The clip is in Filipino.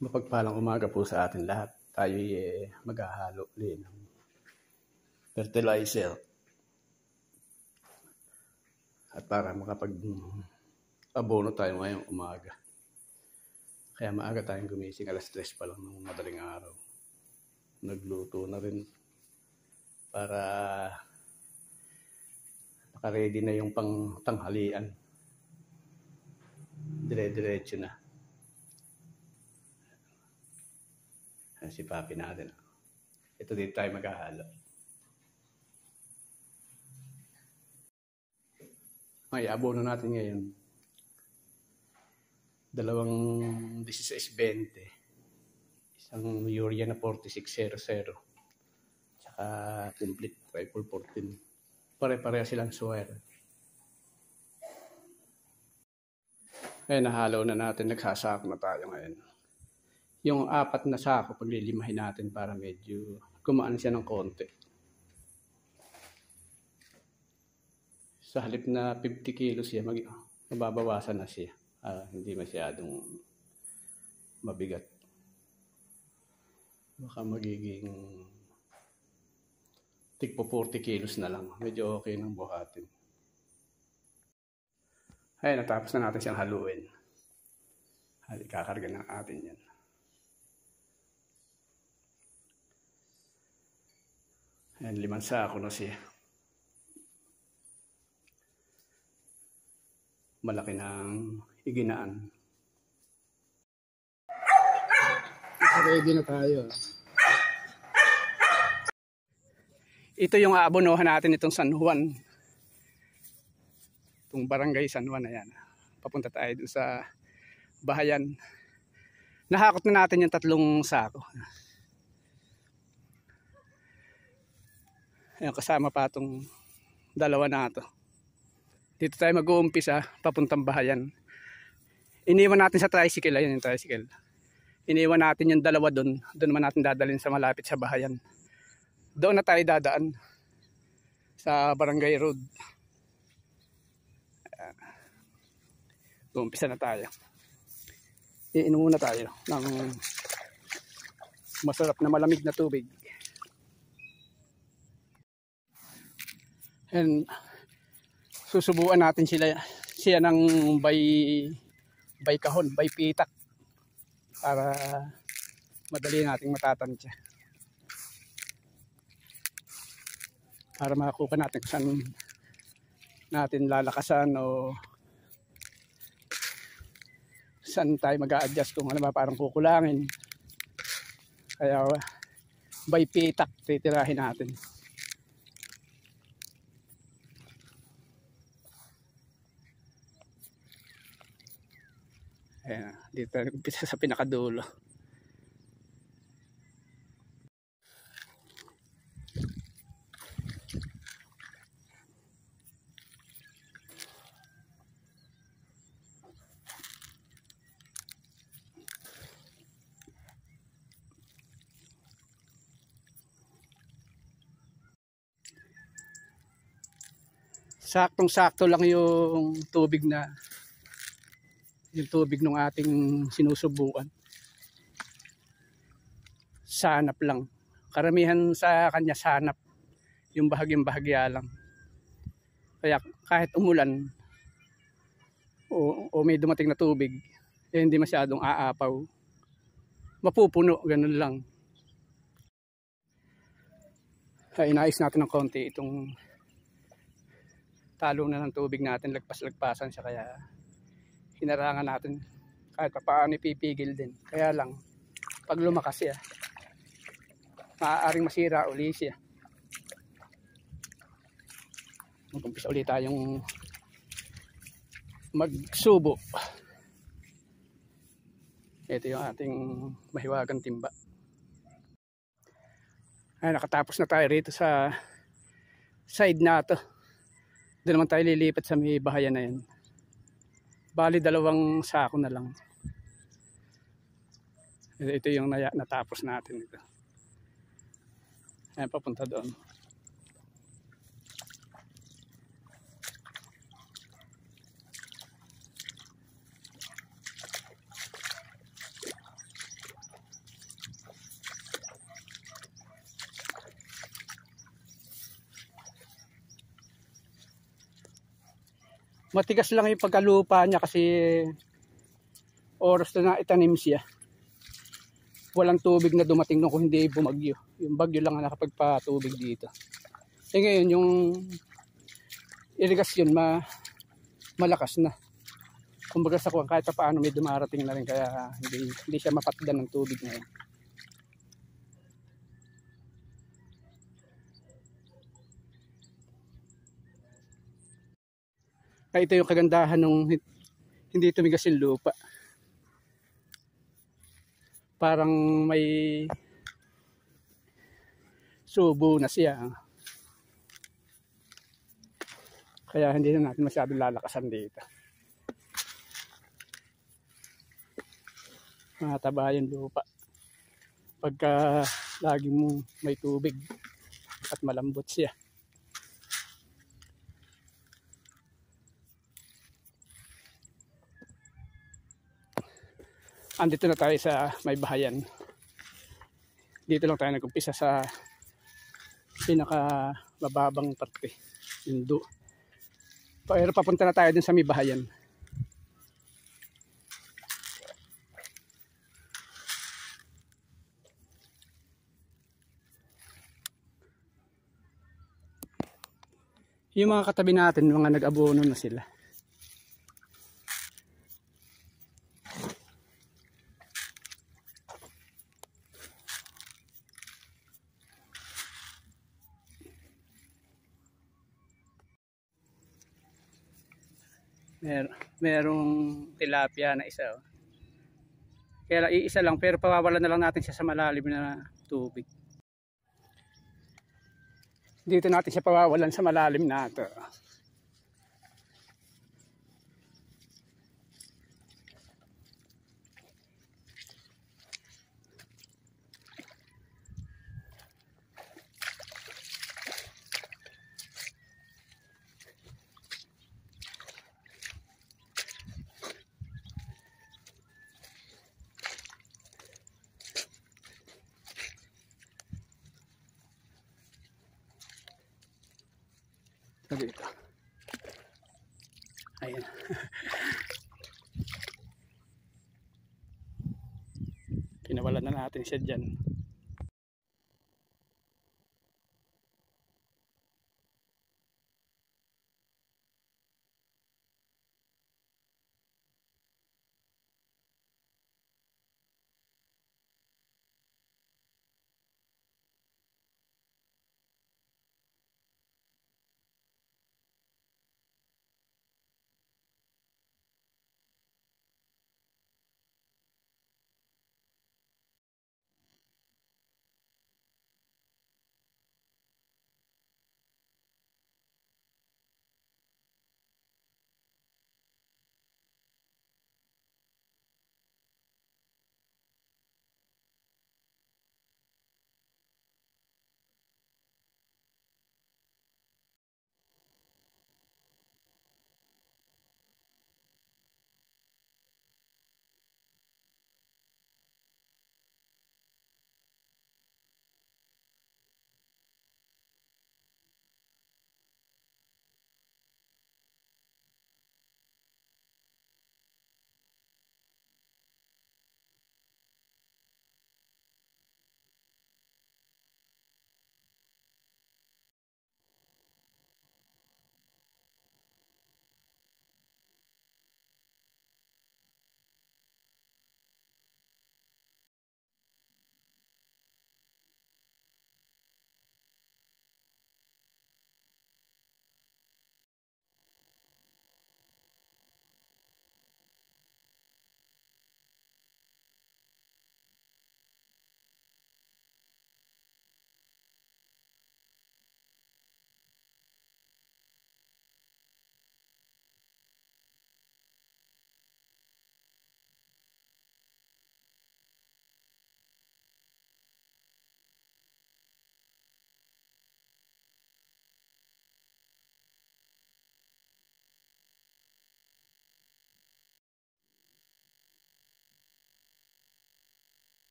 Mapagpalang umaga po sa atin lahat. Tayo maghahalo ulit ng fertilizer. At para makapag-abono tayo ngayong umaga. Kaya maaga tayong gumising, alas 3 pa lang ng madaling araw. Nagluto na rin para naka-ready na yung pang-tanghalian. Dire-diretso na. Si Papi natin. Ito dito tayo maghahalo. May abono natin ngayon. 2 16-20. Isang urea na 4600. Tsaka complete rifle 14. Pare-pareha silang swear. Ngayon nahalo na natin. Nagsasako na tayo ngayon. Yung 4 na sako, paglilimahin natin para medyo gumaan siya ng konti. Sa halip na 50 kilos siya, mababawasan na siya. Hindi masyadong mabigat. Baka magiging tigpo 40 kilos na lang. Medyo okay nang buhatin. Ay, natapos na natin siyang haluin. Kakarga na natin yan. Ayan, 5 sako na siya. Malaki ng iginaan. Ready na tayo. Ito yung aabonohan natin itong San Juan. Itong barangay San Juan. Ayan. Papunta tayo dun sa bahayan. Nahakot na natin yung 3 sako. Ayan, kasama pa itong 2 na ito. Dito tayo mag-uumpisa, papuntang bahayan. Iniwan natin sa tricycle, ayun yung tricycle. Iniwan natin yung 2 doon. Doon naman natin dadalhin sa malapit sa bahayan. Doon na tayo dadaan sa Barangay Road. Uumpisa na tayo. Iinom muna tayo ng masarap na malamig na tubig. And susubuan natin siya ng by kahon, by pitak para madali nating matatansya. Para makakuha natin kung saan natin lalakasan o saan tayo mag-a-adjust kung ano ba parang kukulangin. Kaya by pitak titirahin natin. Ayan, dito umpisa sa pinakadulo. Saktong-sakto lang yung tubig ng ating sinusubukan. Sanap lang. Karamihan sa kanya sanap. Yung bahagyang-bahagya lang. Kaya kahit umulan o may dumating na tubig, hindi masyadong aapaw. Mapupuno, ganun lang. Kaya inayos natin ng konti itong talo na ng tubig natin, lagpas-lagpasan siya, kaya hinarangan natin kahit paano ipipigil din. Kaya lang pag lumakas siya, maaaring masira uli siya. Mag-umpisa ulit tayong magsubo. Ito yung ating mahiwagang timba. Ay, nakatapos na tayo rito sa side na ito. Doon naman tayo lilipat sa may bahayan na yan. Bali 2 sako na lang. Ito yung natapos natin ito. Ayan, papunta doon. Matigas lang yung pagkalupa niya kasi oras na itanim siya. Walang tubig na dumating nung kung hindi bumagyo. Yung bagyo lang ang nakapagpatubig dito. Eh ngayon yung irigasyon malakas na. Kumbaga sa kuwan kahit paano may dumarating na rin kaya hindi siya mapatdan ng tubig ngayon. Kaya ito yung kagandahan nung hindi tumigas yung lupa. Parang may subo na siya. Kaya hindi na natin masyadong lalakasan dito. Mataba yung lupa. Pagka laging may tubig at malambot siya. Andito na tayo sa may bahayan. Dito lang tayo nag-umpisa sa pinaka mababang parte. Indo. Pero papunta na tayo dun sa may bahayan. Yung mga katabi natin, mga nag-abono na sila. Merong tilapia na isa. Oh. Kaya iisa lang pero pawawalan na lang natin siya sa malalim na tubig. Dito natin siya pawawalan sa malalim na ito. Dito. Ayan. Pinawalan na natin siya dyan.